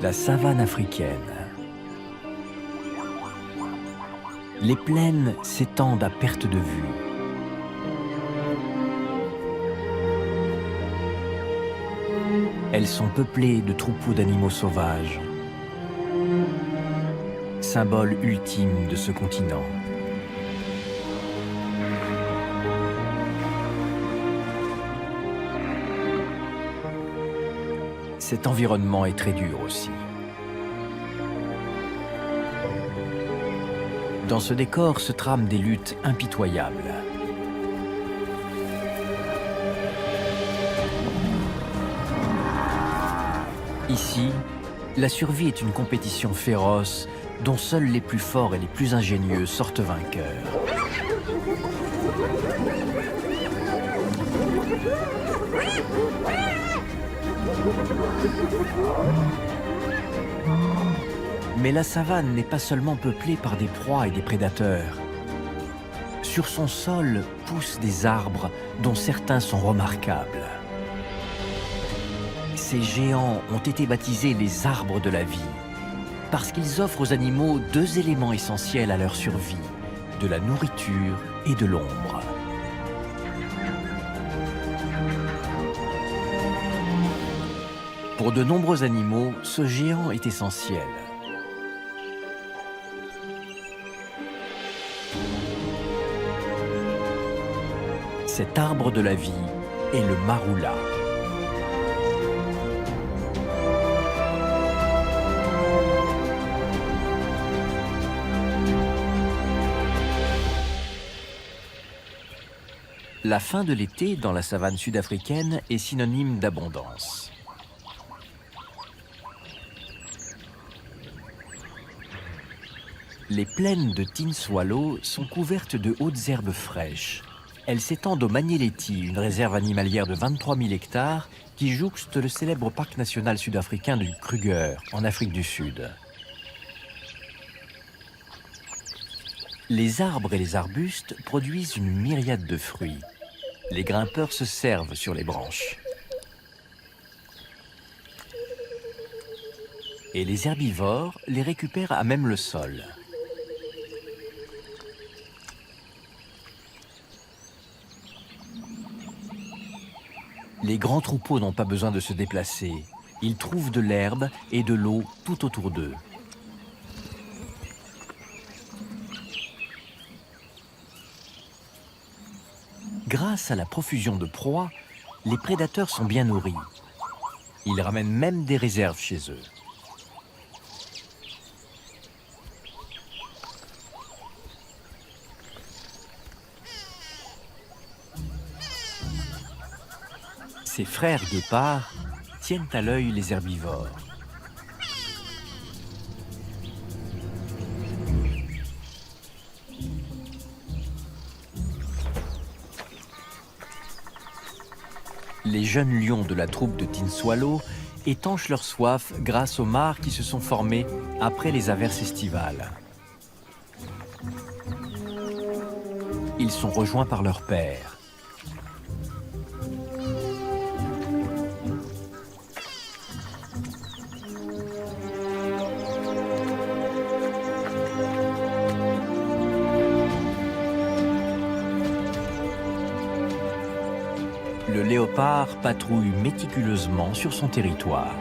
La savane africaine. Les plaines s'étendent à perte de vue. Elles sont peuplées de troupeaux d'animaux sauvages, symbole ultime de ce continent. Cet environnement est très dur aussi. Dans ce décor se trament des luttes impitoyables. Ici, la survie est une compétition féroce dont seuls les plus forts et les plus ingénieux sortent vainqueurs. Mais la savane n'est pas seulement peuplée par des proies et des prédateurs. Sur son sol poussent des arbres dont certains sont remarquables. Ces géants ont été baptisés les arbres de la vie, parce qu'ils offrent aux animaux deux éléments essentiels à leur survie, de la nourriture et de l'ombre. Pour de nombreux animaux, ce géant est essentiel. Cet arbre de la vie est le marula. La fin de l'été dans la savane sud-africaine est synonyme d'abondance. Les plaines de Tin Swallow sont couvertes de hautes herbes fraîches. Elles s'étendent au Manyeleti, une réserve animalière de 23 000 hectares qui jouxte le célèbre parc national sud-africain du Kruger, en Afrique du Sud. Les arbres et les arbustes produisent une myriade de fruits. Les grimpeurs se servent sur les branches. Et les herbivores les récupèrent à même le sol. Les grands troupeaux n'ont pas besoin de se déplacer. Ils trouvent de l'herbe et de l'eau tout autour d'eux. Grâce à la profusion de proies, les prédateurs sont bien nourris. Ils ramènent même des réserves chez eux. Ces frères guépards tiennent à l'œil les herbivores. Les jeunes lions de la troupe de Tin Swallow étanchent leur soif grâce aux mares qui se sont formées après les averses estivales. Ils sont rejoints par leur père. Le léopard patrouille méticuleusement sur son territoire.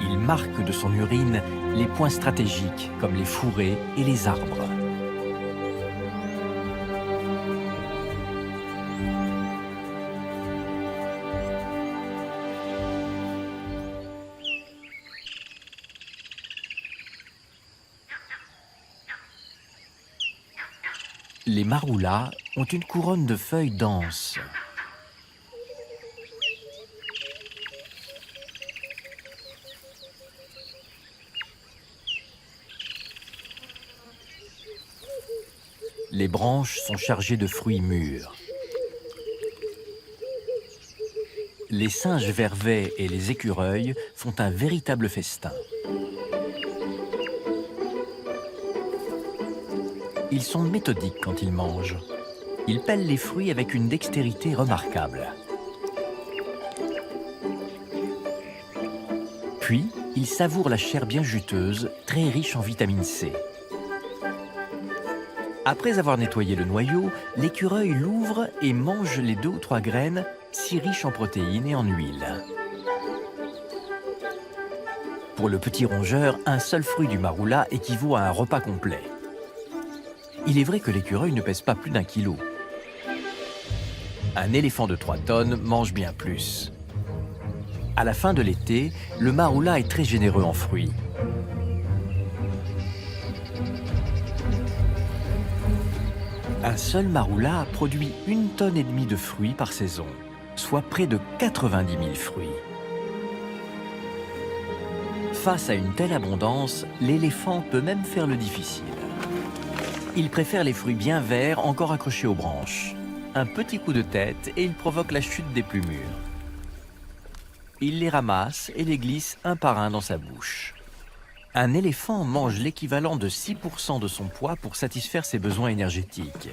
Il marque de son urine les points stratégiques comme les fourrés et les arbres. Les maroulas ont une couronne de feuilles denses. Les branches sont chargées de fruits mûrs. Les singes vervets et les écureuils font un véritable festin. Ils sont méthodiques quand ils mangent. Il pèle les fruits avec une dextérité remarquable. Puis, il savoure la chair bien juteuse, très riche en vitamine C. Après avoir nettoyé le noyau, l'écureuil l'ouvre et mange les 2 ou 3 graines, si riches en protéines et en huile. Pour le petit rongeur, un seul fruit du marula équivaut à un repas complet. Il est vrai que l'écureuil ne pèse pas plus d'1 kilo. Un éléphant de 3 tonnes mange bien plus. À la fin de l'été, le marula est très généreux en fruits. Un seul marula produit 1,5 tonne de fruits par saison, soit près de 90 000 fruits. Face à une telle abondance, l'éléphant peut même faire le difficile. Il préfère les fruits bien verts encore accrochés aux branches. Un petit coup de tête et il provoque la chute des plus mûrs. Il les ramasse et les glisse un par un dans sa bouche. Un éléphant mange l'équivalent de 6% de son poids pour satisfaire ses besoins énergétiques.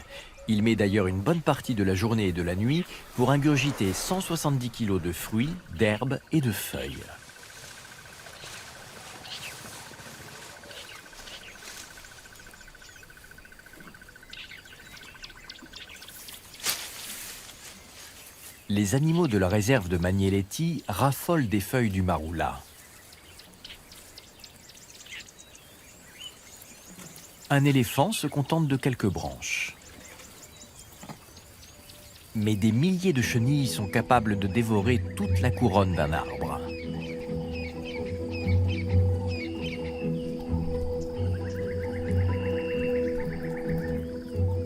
Il met d'ailleurs une bonne partie de la journée et de la nuit pour ingurgiter 170 kg de fruits, d'herbes et de feuilles. Les animaux de la réserve de Magnelletti raffolent des feuilles du marula. Un éléphant se contente de quelques branches. Mais des milliers de chenilles sont capables de dévorer toute la couronne d'un arbre.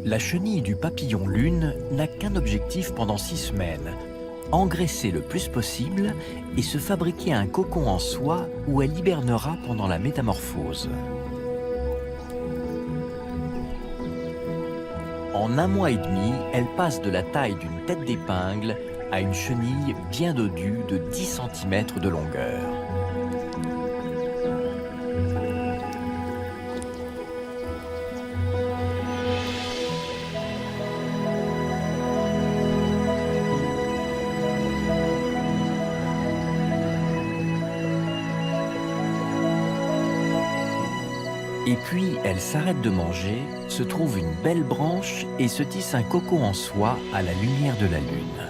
La chenille du papillon lune n'a qu'un objectif pendant 6 semaines, engraisser le plus possible et se fabriquer un cocon en soie où elle hibernera pendant la métamorphose. En 1 mois et demi, elle passe de la taille d'une tête d'épingle à une chenille bien dodue de 10 cm de longueur. Et puis, elle s'arrête de manger, se trouve une belle branche et se tisse un cocon en soie à la lumière de la lune.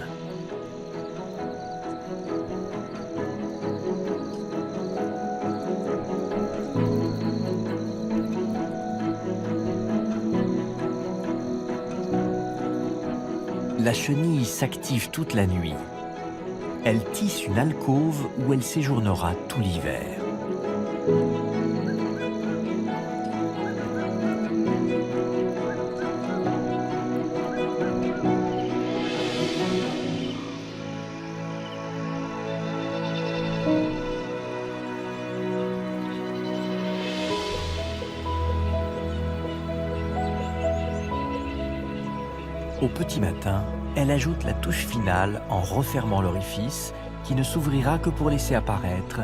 La chenille s'active toute la nuit. Elle tisse une alcôve où elle séjournera tout l'hiver. Au petit matin, elle ajoute la touche finale en refermant l'orifice qui ne s'ouvrira que pour laisser apparaître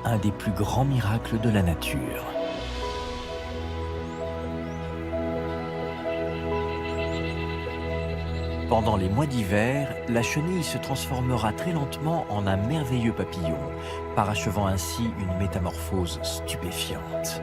un des plus grands miracles de la nature. Pendant les mois d'hiver, la chenille se transformera très lentement en un merveilleux papillon, parachevant ainsi une métamorphose stupéfiante.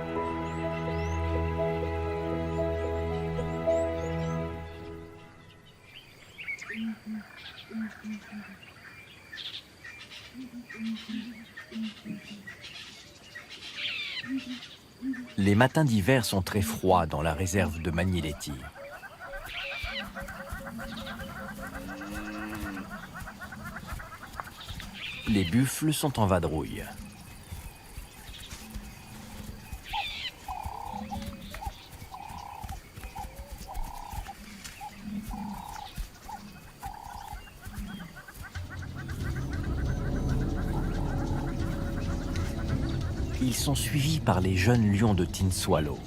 Les matins d'hiver sont très froids dans la réserve de Magnelletti. Les buffles sont en vadrouille. Ils sont suivis par les jeunes lions de Tin Swallow.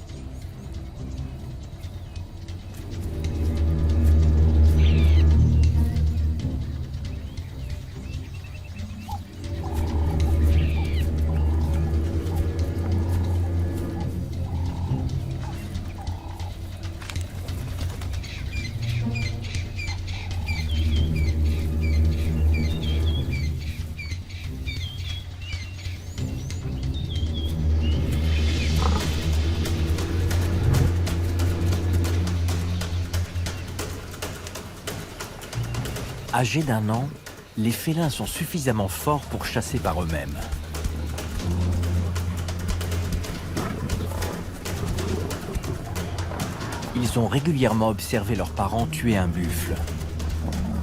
Âgés d'1 an, les félins sont suffisamment forts pour chasser par eux-mêmes. Ils ont régulièrement observé leurs parents tuer un buffle.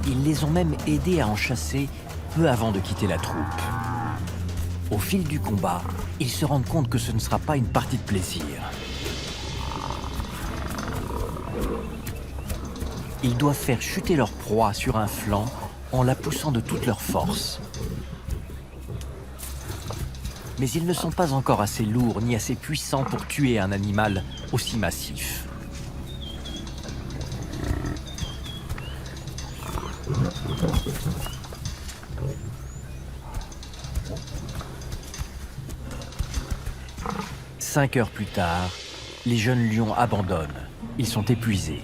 Ils les ont même aidés à en chasser peu avant de quitter la troupe. Au fil du combat, ils se rendent compte que ce ne sera pas une partie de plaisir. Ils doivent faire chuter leur proie sur un flanc en la poussant de toute leur force. Mais ils ne sont pas encore assez lourds ni assez puissants pour tuer un animal aussi massif. Cinq heures plus tard, les jeunes lions abandonnent. Ils sont épuisés.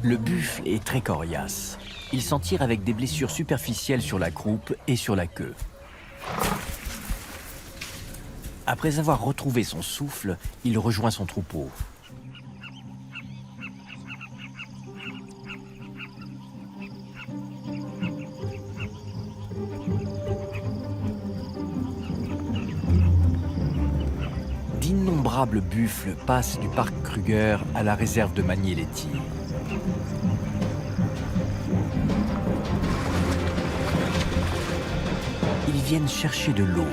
Le buffle est très coriace. Il s'en tire avec des blessures superficielles sur la croupe et sur la queue. Après avoir retrouvé son souffle, il rejoint son troupeau. D'innombrables buffles passent du parc Kruger à la réserve de Magnéléty. Ils viennent chercher de l'eau.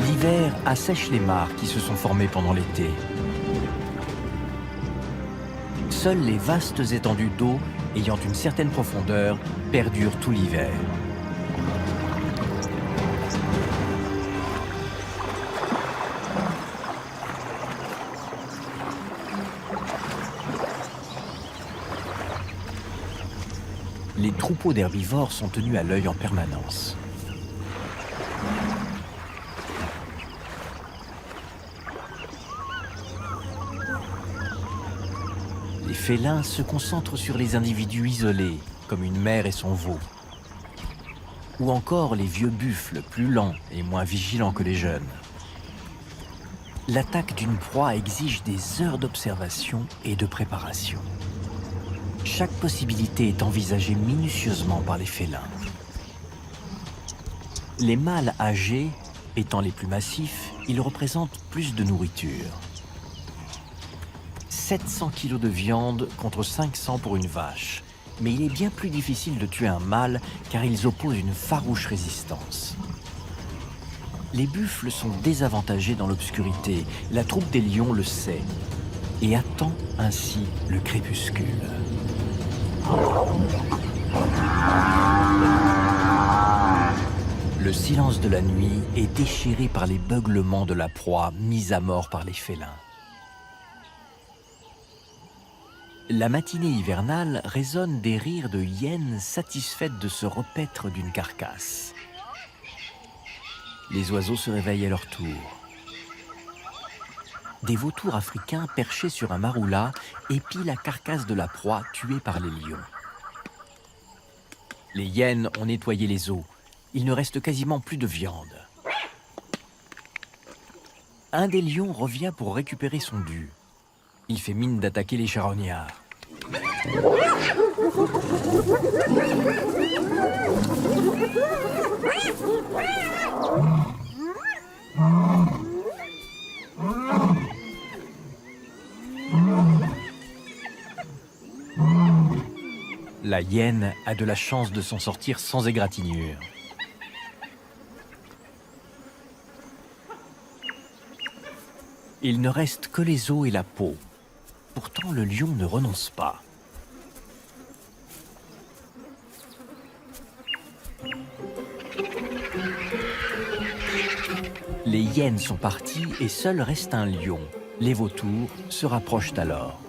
L'hiver assèche les mares qui se sont formées pendant l'été. Seules les vastes étendues d'eau ayant une certaine profondeur perdurent tout l'hiver. Les troupeaux d'herbivores sont tenus à l'œil en permanence. Les félins se concentrent sur les individus isolés, comme une mère et son veau. Ou encore les vieux buffles, plus lents et moins vigilants que les jeunes. L'attaque d'une proie exige des heures d'observation et de préparation. Chaque possibilité est envisagée minutieusement par les félins. Les mâles âgés, étant les plus massifs, ils représentent plus de nourriture. 700 kilos de viande contre 500 pour une vache. Mais il est bien plus difficile de tuer un mâle car ils opposent une farouche résistance. Les buffles sont désavantagés dans l'obscurité. La troupe des lions le sait et attend ainsi le crépuscule. Le silence de la nuit est déchiré par les beuglements de la proie mise à mort par les félins. La matinée hivernale résonne des rires de hyènes satisfaites de se repaître d'une carcasse. Les oiseaux se réveillent à leur tour. Des vautours africains perchés sur un maroula épient la carcasse de la proie tuée par les lions. Les hyènes ont nettoyé les os. Il ne reste quasiment plus de viande. Un des lions revient pour récupérer son dû. Il fait mine d'attaquer les charognards. La hyène a de la chance de s'en sortir sans égratignure. Il ne reste que les os et la peau. Pourtant, le lion ne renonce pas. Les hyènes sont parties et seul reste un lion. Les vautours se rapprochent alors.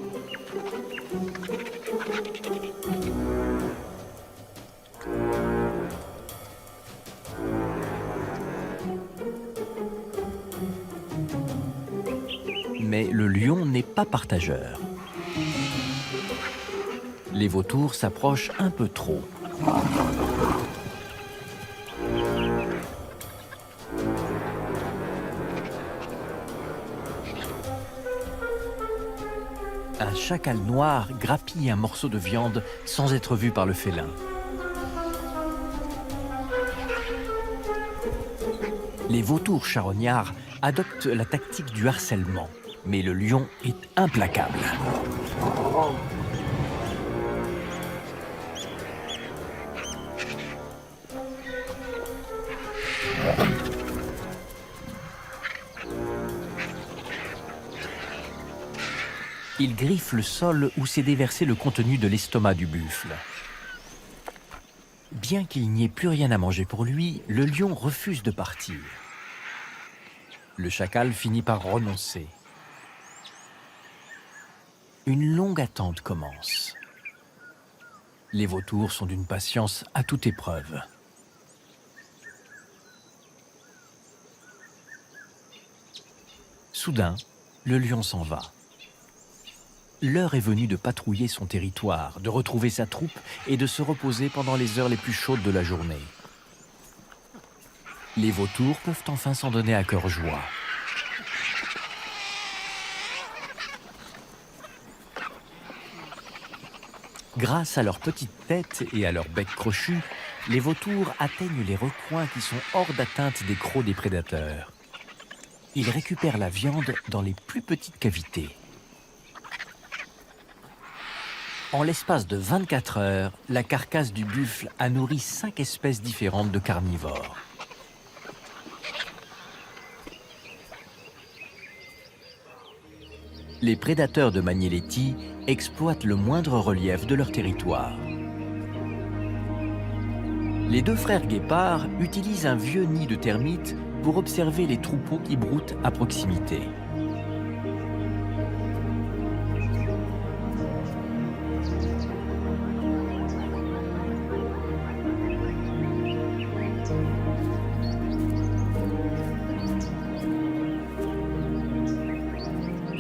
Mais le lion n'est pas partageur. Les vautours s'approchent un peu trop. Un chacal noir grappille un morceau de viande sans être vu par le félin. Les vautours charognards adoptent la tactique du harcèlement, mais le lion est implacable. Il griffe le sol où s'est déversé le contenu de l'estomac du buffle. Bien qu'il n'y ait plus rien à manger pour lui, le lion refuse de partir. Le chacal finit par renoncer. Une longue attente commence. Les vautours sont d'une patience à toute épreuve. Soudain, le lion s'en va. L'heure est venue de patrouiller son territoire, de retrouver sa troupe et de se reposer pendant les heures les plus chaudes de la journée. Les vautours peuvent enfin s'en donner à cœur joie. Grâce à leur petite tête et à leur bec crochu, les vautours atteignent les recoins qui sont hors d'atteinte des crocs des prédateurs. Ils récupèrent la viande dans les plus petites cavités. En l'espace de 24 heures, la carcasse du buffle a nourri 5 espèces différentes de carnivores. Les prédateurs de Magnelletti exploitent le moindre relief de leur territoire. Les deux frères guépards utilisent un vieux nid de termites pour observer les troupeaux qui broutent à proximité.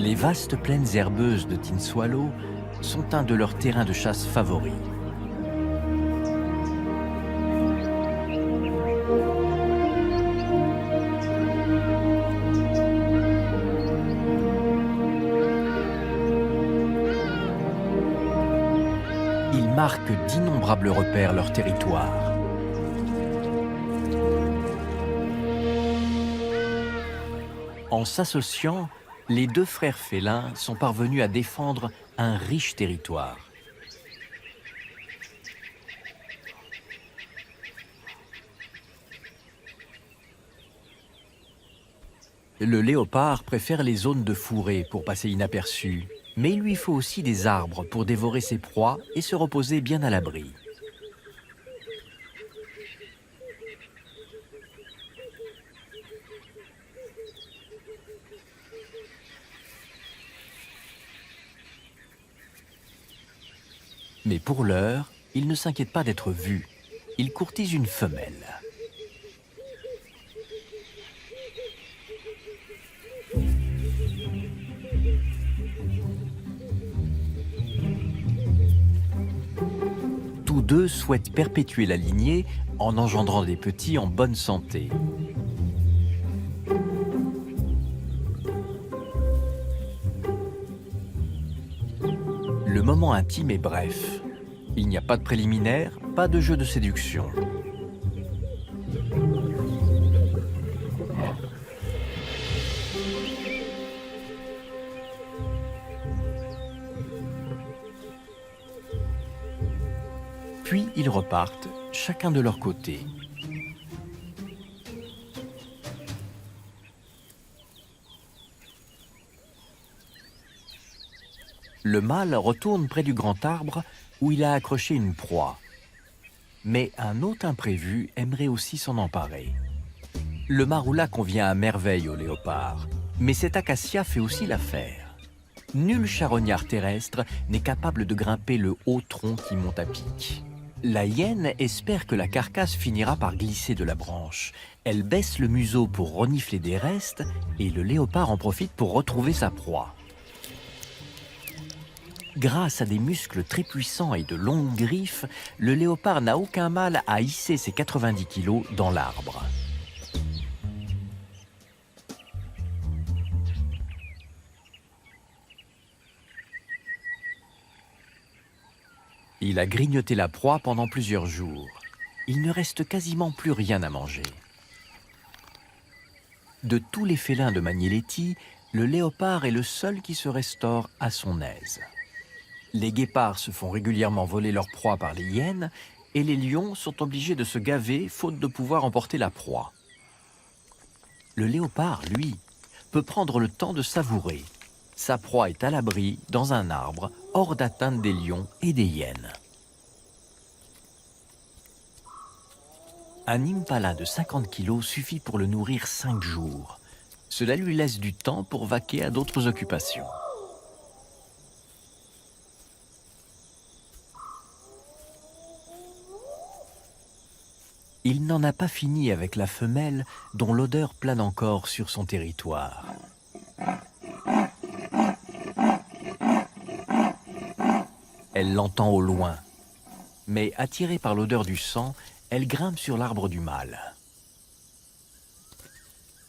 Les vastes plaines herbeuses de Tin Swallow sont un de leurs terrains de chasse favoris. Ils marquent d'innombrables repères leur territoire. En s'associant, les deux frères félins sont parvenus à défendre un riche territoire. Le léopard préfère les zones de fourré pour passer inaperçu, mais il lui faut aussi des arbres pour dévorer ses proies et se reposer bien à l'abri. Mais pour l'heure, il ne s'inquiète pas d'être vu. Il courtise une femelle. Tous deux souhaitent perpétuer la lignée en engendrant des petits en bonne santé. Le moment intime est bref. Il n'y a pas de préliminaire, pas de jeu de séduction. Puis ils repartent, chacun de leur côté. Le mâle retourne près du grand arbre où il a accroché une proie. Mais un hôte imprévu aimerait aussi s'en emparer. Le maroula convient à merveille au léopard, mais cet acacia fait aussi l'affaire. Nul charognard terrestre n'est capable de grimper le haut tronc qui monte à pic. La hyène espère que la carcasse finira par glisser de la branche. Elle baisse le museau pour renifler des restes et le léopard en profite pour retrouver sa proie. Grâce à des muscles très puissants et de longues griffes, le léopard n'a aucun mal à hisser ses 90 kilos dans l'arbre. Il a grignoté la proie pendant plusieurs jours. Il ne reste quasiment plus rien à manger. De tous les félins de Magnélétie, le léopard est le seul qui se restaure à son aise. Les guépards se font régulièrement voler leur proie par les hyènes et les lions sont obligés de se gaver faute de pouvoir emporter la proie. Le léopard, lui, peut prendre le temps de savourer. Sa proie est à l'abri dans un arbre, hors d'atteinte des lions et des hyènes. Un impala de 50 kilos suffit pour le nourrir 5 jours. Cela lui laisse du temps pour vaquer à d'autres occupations. Il n'en a pas fini avec la femelle dont l'odeur plane encore sur son territoire. Elle l'entend au loin, mais attirée par l'odeur du sang, elle grimpe sur l'arbre du mâle.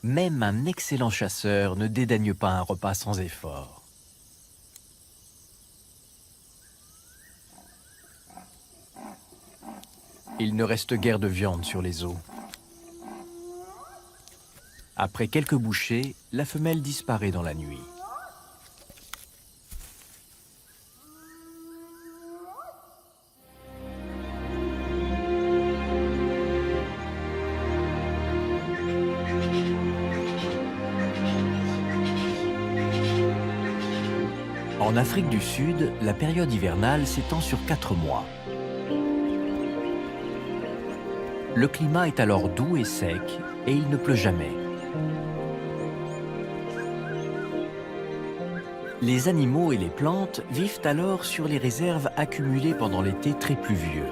Même un excellent chasseur ne dédaigne pas un repas sans effort. Il ne reste guère de viande sur les os. Après quelques bouchées, la femelle disparaît dans la nuit. En Afrique du Sud, la période hivernale s'étend sur 4 mois. Le climat est alors doux et sec et il ne pleut jamais. Les animaux et les plantes vivent alors sur les réserves accumulées pendant l'été très pluvieux.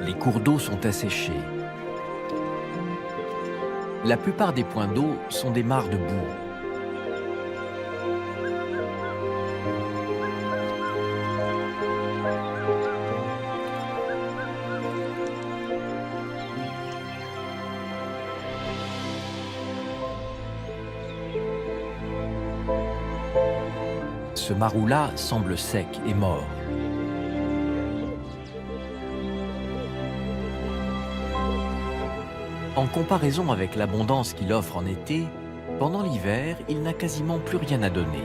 Les cours d'eau sont asséchés. La plupart des points d'eau sont des mares de boue. Ce marou-là semble sec et mort. En comparaison avec l'abondance qu'il offre en été, pendant l'hiver, il n'a quasiment plus rien à donner.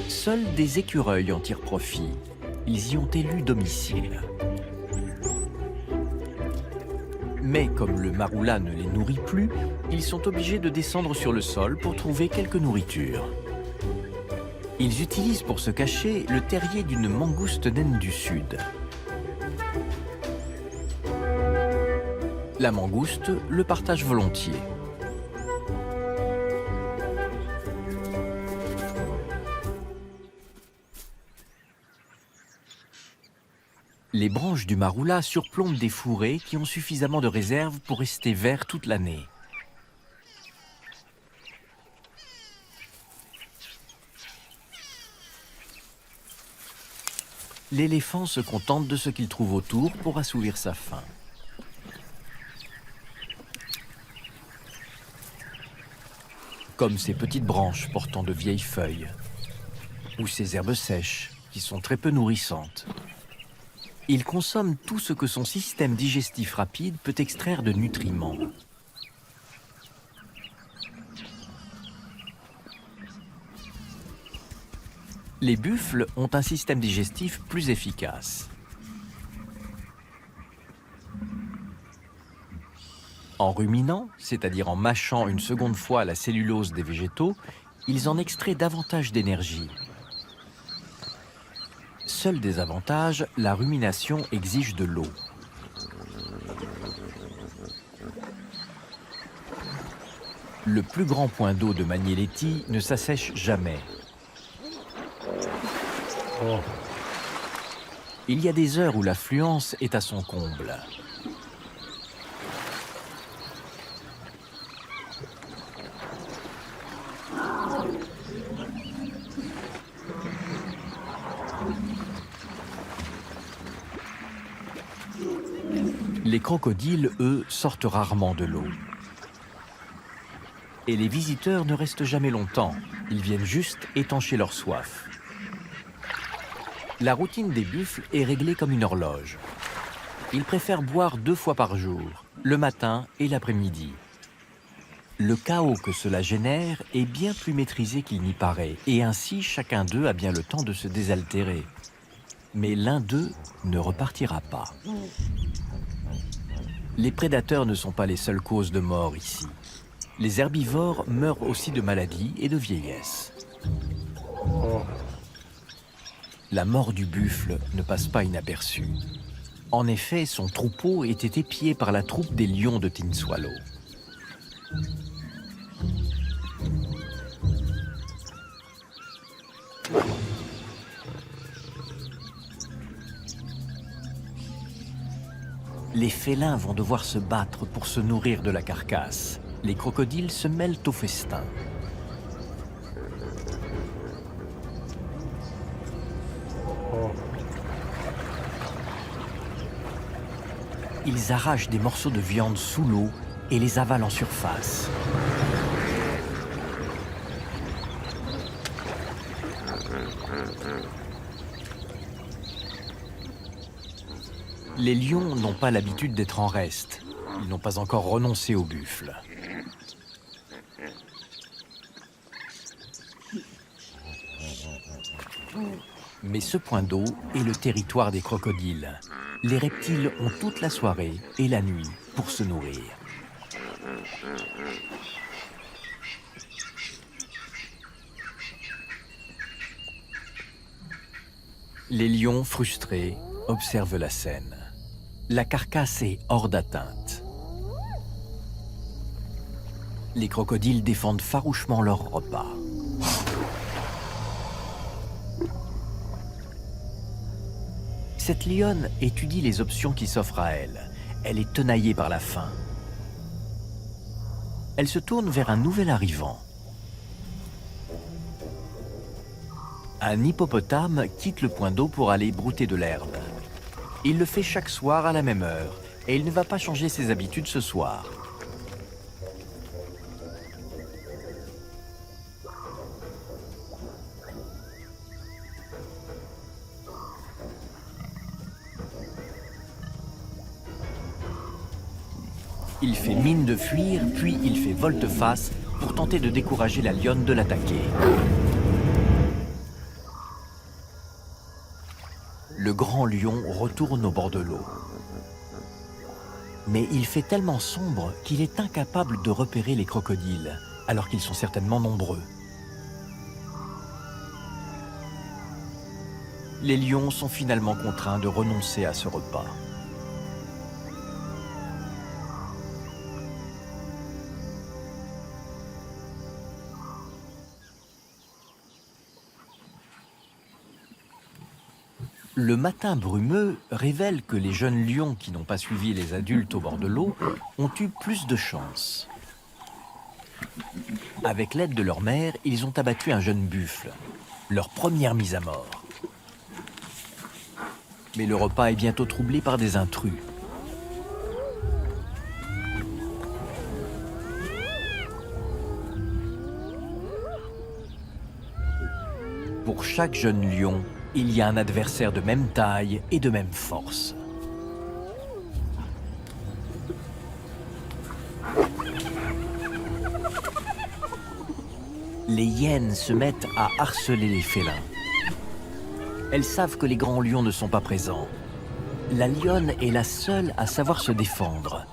Seuls des écureuils en tirent profit. Ils y ont élu domicile. Mais comme le maroula ne les nourrit plus, ils sont obligés de descendre sur le sol pour trouver quelque nourriture. Ils utilisent pour se cacher le terrier d'une mangouste naine du Sud. La mangouste le partage volontiers. Les branches du maroula surplombent des fourrés qui ont suffisamment de réserve pour rester verts toute l'année. L'éléphant se contente de ce qu'il trouve autour pour assouvir sa faim. Comme ces petites branches portant de vieilles feuilles, ou ces herbes sèches qui sont très peu nourrissantes. Il consomme tout ce que son système digestif rapide peut extraire de nutriments. Les buffles ont un système digestif plus efficace. En ruminant, c'est-à-dire en mâchant une seconde fois la cellulose des végétaux, ils en extraient davantage d'énergie. Seul désavantage, la rumination exige de l'eau. Le plus grand point d'eau de Magnélétie ne s'assèche jamais. Il y a des heures où l'affluence est à son comble. Les crocodiles, eux, sortent rarement de l'eau. Et les visiteurs ne restent jamais longtemps. Ils viennent juste étancher leur soif. La routine des buffles est réglée comme une horloge. Ils préfèrent boire 2 fois par jour, le matin et l'après-midi. Le chaos que cela génère est bien plus maîtrisé qu'il n'y paraît, et ainsi chacun d'eux a bien le temps de se désaltérer. Mais l'un d'eux ne repartira pas. Les prédateurs ne sont pas les seules causes de mort ici. Les herbivores meurent aussi de maladies et de vieillesse. La mort du buffle ne passe pas inaperçue. En effet, son troupeau était épié par la troupe des lions de Tin Swallow. Les félins vont devoir se battre pour se nourrir de la carcasse. Les crocodiles se mêlent au festin. Ils arrachent des morceaux de viande sous l'eau et les avalent en surface. Les lions n'ont pas l'habitude d'être en reste. Ils n'ont pas encore renoncé au buffle. Mais ce point d'eau est le territoire des crocodiles. Les reptiles ont toute la soirée et la nuit pour se nourrir. Les lions, frustrés, observent la scène. La carcasse est hors d'atteinte. Les crocodiles défendent farouchement leur repas. Cette lionne étudie les options qui s'offrent à elle. Elle est tenaillée par la faim. Elle se tourne vers un nouvel arrivant. Un hippopotame quitte le point d'eau pour aller brouter de l'herbe. Il le fait chaque soir à la même heure et il ne va pas changer ses habitudes ce soir. Il fait mine de fuir, puis il fait volte-face pour tenter de décourager la lionne de l'attaquer. Le grand lion retourne au bord de l'eau. Mais il fait tellement sombre qu'il est incapable de repérer les crocodiles, alors qu'ils sont certainement nombreux. Les lions sont finalement contraints de renoncer à ce repas. Le matin brumeux révèle que les jeunes lions qui n'ont pas suivi les adultes au bord de l'eau ont eu plus de chance. Avec l'aide de leur mère, ils ont abattu un jeune buffle, leur première mise à mort. Mais le repas est bientôt troublé par des intrus. Pour chaque jeune lion, il y a un adversaire de même taille et de même force. Les hyènes se mettent à harceler les félins. Elles savent que les grands lions ne sont pas présents. La lionne est la seule à savoir se défendre.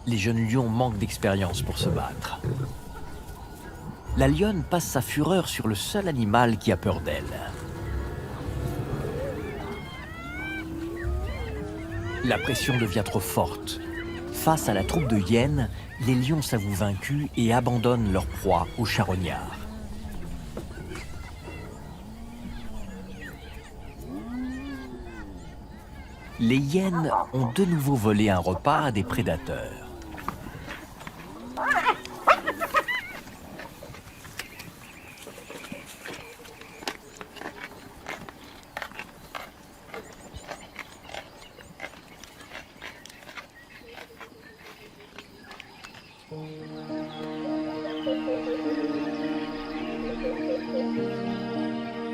Les jeunes lions manquent d'expérience pour se battre. La lionne passe sa fureur sur le seul animal qui a peur d'elle. La pression devient trop forte. Face à la troupe de hyènes, les lions s'avouent vaincus et abandonnent leur proie aux charognards. Les hyènes ont de nouveau volé un repas à des prédateurs.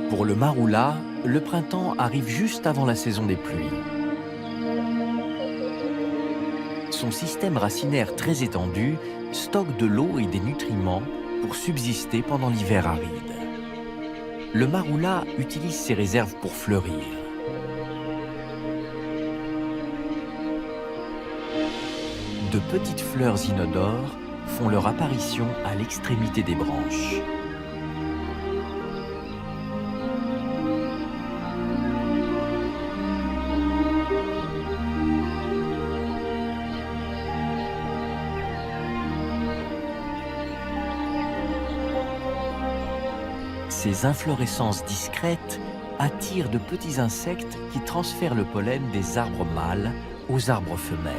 Pour le maroula, le printemps arrive juste avant la saison des pluies. Son système racinaire très étendu stocke de l'eau et des nutriments pour subsister pendant l'hiver aride. Le maroula utilise ses réserves pour fleurir. De petites fleurs inodores font leur apparition à l'extrémité des branches. Ces inflorescences discrètes attirent de petits insectes qui transfèrent le pollen des arbres mâles aux arbres femelles.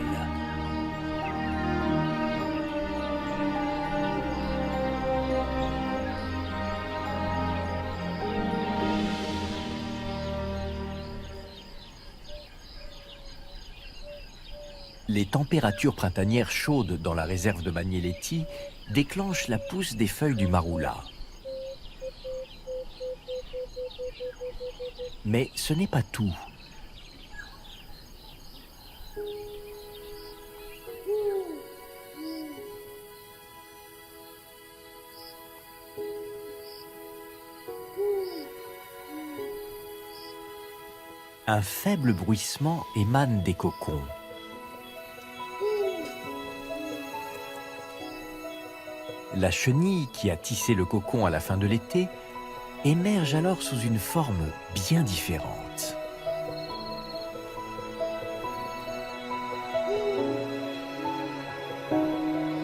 Les températures printanières chaudes dans la réserve de Magnélétie déclenchent la pousse des feuilles du maroula. Mais ce n'est pas tout. Un faible bruissement émane des cocons. La chenille qui a tissé le cocon à la fin de l'été émerge alors sous une forme bien différente.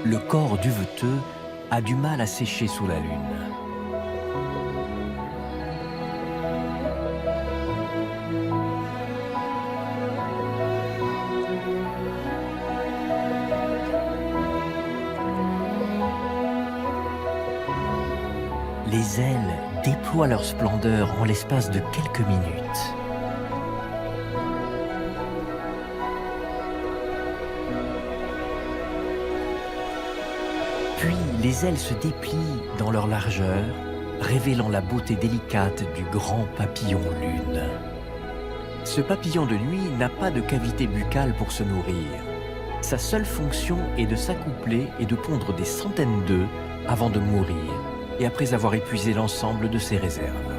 Le corps duveteux a du mal à sécher sous la lune. Les ailes déploient leur splendeur en l'espace de quelques minutes. Puis les ailes se déplient dans leur largeur, révélant la beauté délicate du grand papillon lune. Ce papillon de nuit n'a pas de cavité buccale pour se nourrir. Sa seule fonction est de s'accoupler et de pondre des centaines d'œufs avant de mourir, et après avoir épuisé l'ensemble de ses réserves.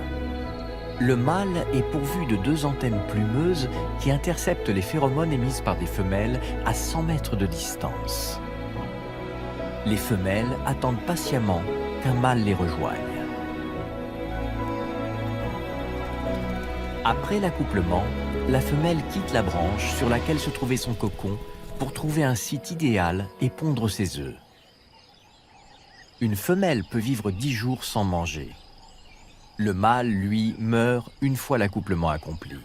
Le mâle est pourvu de 2 antennes plumeuses qui interceptent les phéromones émises par des femelles à 100 mètres de distance. Les femelles attendent patiemment qu'un mâle les rejoigne. Après l'accouplement, la femelle quitte la branche sur laquelle se trouvait son cocon pour trouver un site idéal et pondre ses œufs. Une femelle peut vivre 10 jours sans manger. Le mâle, lui, meurt une fois l'accouplement accompli.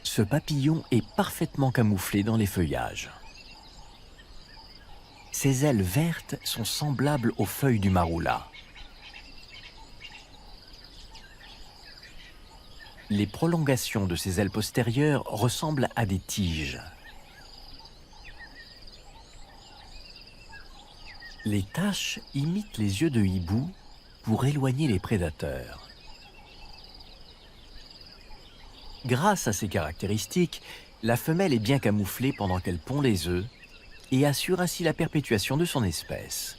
Ce papillon est parfaitement camouflé dans les feuillages. Ses ailes vertes sont semblables aux feuilles du maroula. Les prolongations de ses ailes postérieures ressemblent à des tiges. Les taches imitent les yeux de hibou pour éloigner les prédateurs. Grâce à ces caractéristiques, la femelle est bien camouflée pendant qu'elle pond les œufs et assure ainsi la perpétuation de son espèce.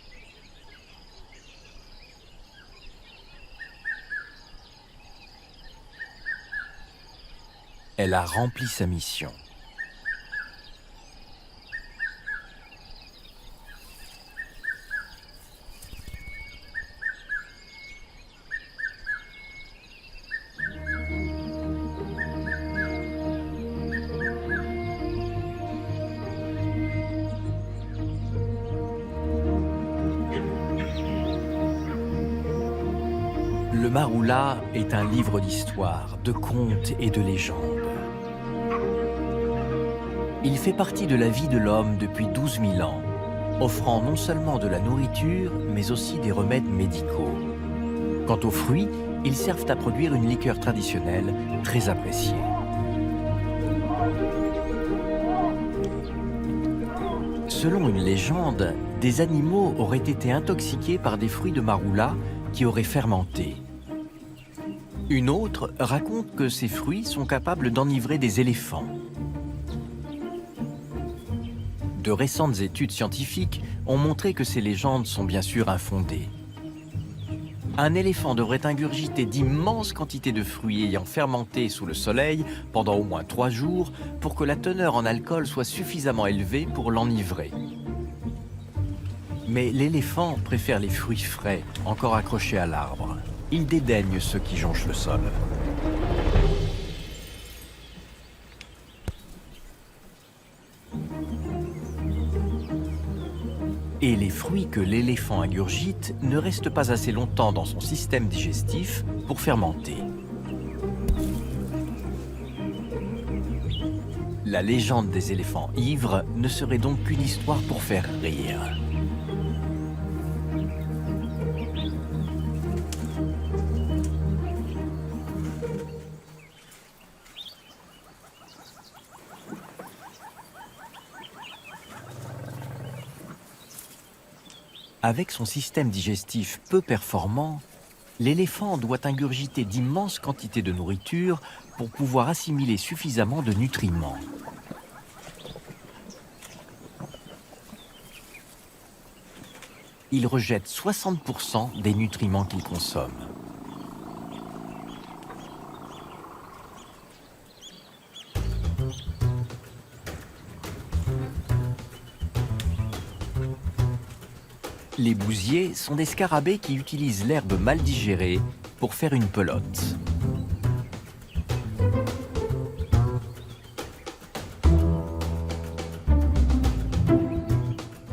Elle a rempli sa mission. Le maroula est un livre d'histoire, de contes et de légendes. Il fait partie de la vie de l'homme depuis 12 000 ans, offrant non seulement de la nourriture, mais aussi des remèdes médicaux. Quant aux fruits, ils servent à produire une liqueur traditionnelle très appréciée. Ce Selon une légende, des animaux auraient été intoxiqués par des fruits de marula qui auraient fermenté. Une autre raconte que ces fruits sont capables d'enivrer des éléphants. De récentes études scientifiques ont montré que ces légendes sont bien sûr infondées. Un éléphant devrait ingurgiter d'immenses quantités de fruits ayant fermenté sous le soleil pendant au moins 3 jours pour que la teneur en alcool soit suffisamment élevée pour l'enivrer. Mais l'éléphant préfère les fruits frais, encore accrochés à l'arbre. Il dédaigne ceux qui jonchent le sol. Et les fruits que l'éléphant ingurgite ne restent pas assez longtemps dans son système digestif pour fermenter. La légende des éléphants ivres ne serait donc qu'une histoire pour faire rire. Avec son système digestif peu performant, l'éléphant doit ingurgiter d'immenses quantités de nourriture pour pouvoir assimiler suffisamment de nutriments. Il rejette 60% des nutriments qu'il consomme. Les bousiers sont des scarabées qui utilisent l'herbe mal digérée pour faire une pelote.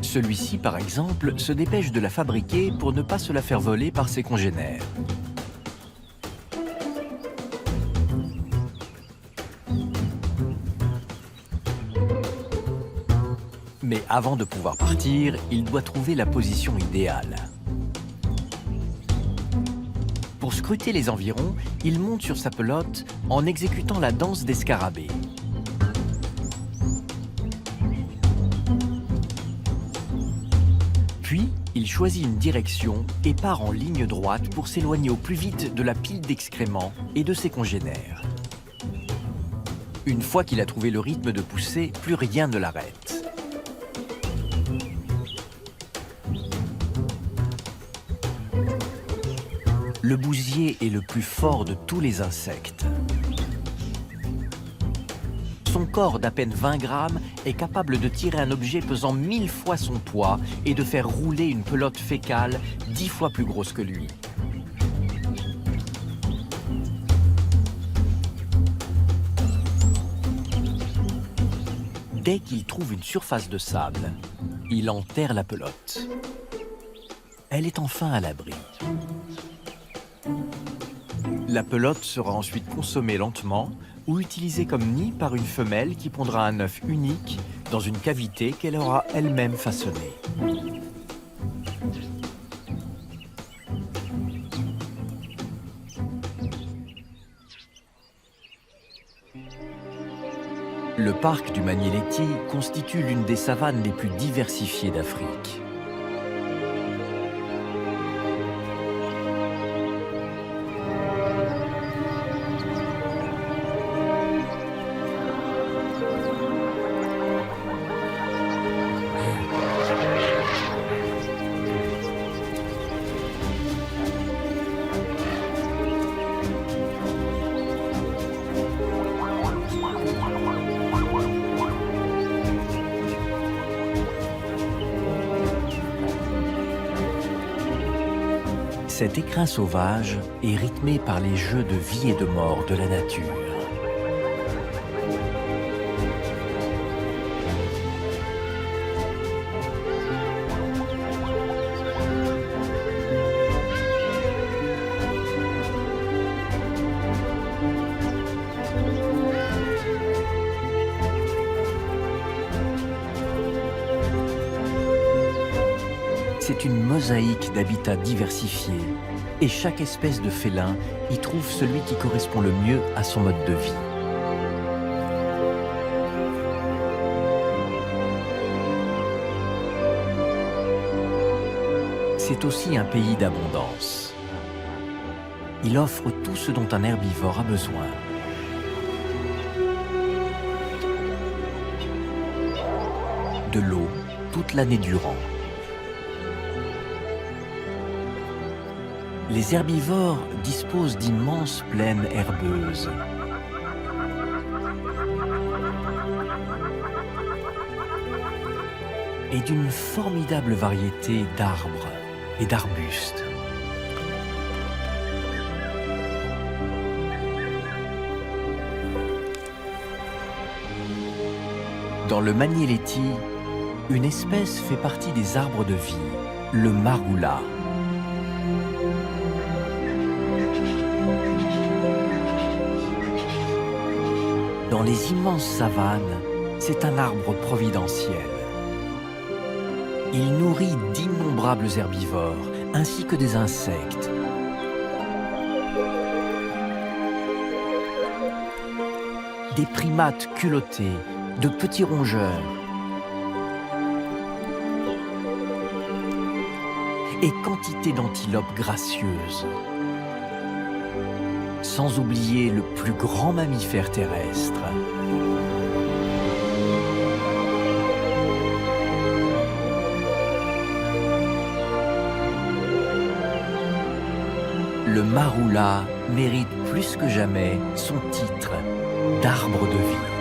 Celui-ci, par exemple, se dépêche de la fabriquer pour ne pas se la faire voler par ses congénères. Mais avant de pouvoir partir, il doit trouver la position idéale. Pour scruter les environs, il monte sur sa pelote en exécutant la danse des scarabées. Puis, il choisit une direction et part en ligne droite pour s'éloigner au plus vite de la pile d'excréments et de ses congénères. Une fois qu'il a trouvé le rythme de poussée, plus rien ne l'arrête. Le bousier est le plus fort de tous les insectes. Son corps d'à peine 20 grammes est capable de tirer un objet pesant 1000 fois son poids et de faire rouler une pelote fécale 10 fois plus grosse que lui. Dès qu'il trouve une surface de sable, il enterre la pelote. Elle est enfin à l'abri. La pelote sera ensuite consommée lentement ou utilisée comme nid par une femelle qui pondra un œuf unique dans une cavité qu'elle aura elle-même façonnée. Le parc du Magnéléti constitue l'une des savanes les plus diversifiées d'Afrique. Cet écrin sauvage est rythmé par les jeux de vie et de mort de la nature. C'est une mosaïque d'habitats diversifiés et chaque espèce de félin y trouve celui qui correspond le mieux à son mode de vie. c'est aussi un pays d'abondance. Il offre tout ce dont un herbivore a besoin. De l'eau toute l'année durant. Les herbivores disposent d'immenses plaines herbeuses. Et d'une formidable variété d'arbres et d'arbustes. Dans le Magnéléti, une espèce fait partie des arbres de vie, le marula. Dans les immenses savanes, c'est un arbre providentiel. Il nourrit d'innombrables herbivores, ainsi que des insectes. Des primates culottés, de petits rongeurs. Et quantité d'antilopes gracieuses. Sans oublier le plus grand mammifère terrestre. Le marula mérite plus que jamais son titre d'arbre de vie.